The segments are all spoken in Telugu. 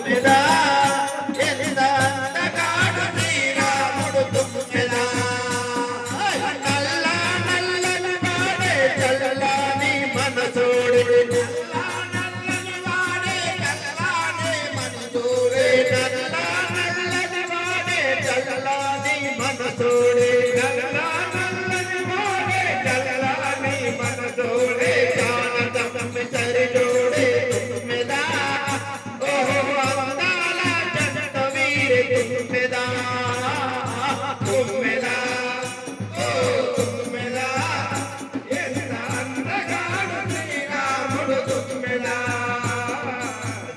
తుమ్మెదా ఎంత అందగాడు శ్రీరాముడు తుమ్మెదా నల్ల నల్లని వాడే చల్లని మనసోడే నల్లని వాడే చల్లని మనసోడే నల్ల నల్లని వాడే చల్లని మనసోడే నల్ల నల్లని వాడే చల్లని మనసోడే జానతమ్మ సరిజోడే తుమ్మెదా ఓహో అందాల జంట వీరే తుమ్మెదా తుమ్మెదా ఓ తుమ్మెదా ఎంత అందగాడు శ్రీరాముడు తుమ్మెదా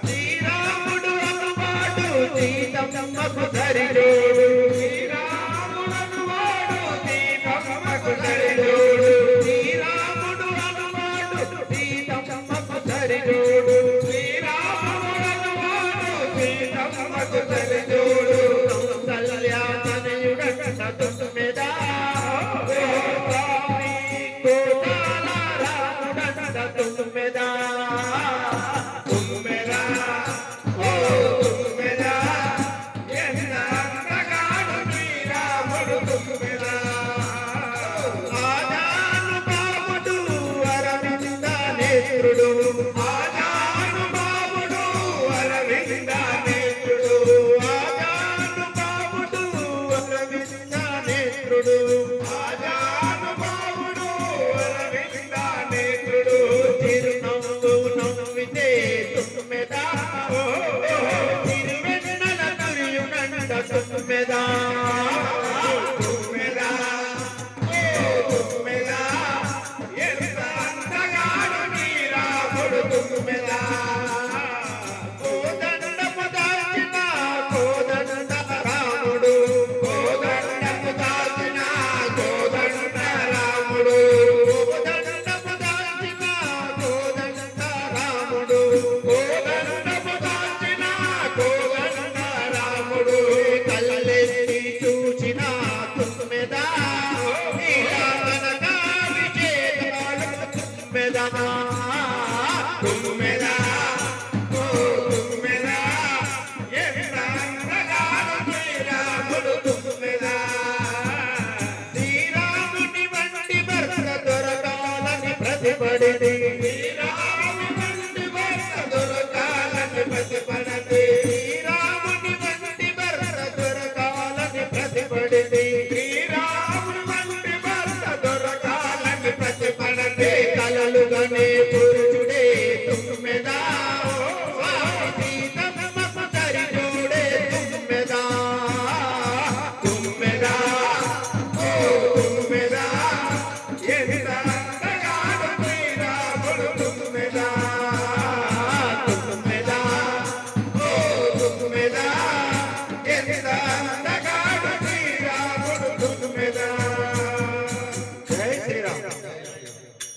శ్రీరాముడు అనువాడు సీతమ్మకు సరిజోడు శ్రీరాముడు అనువాడు సీతమ్మకు సరిజోడు శ్రీరాముడు అనువాడు సీతమ్మకు సరిజోడు శ్రీరాముడు అనువాడు సీతమ్మకు సరిజోడు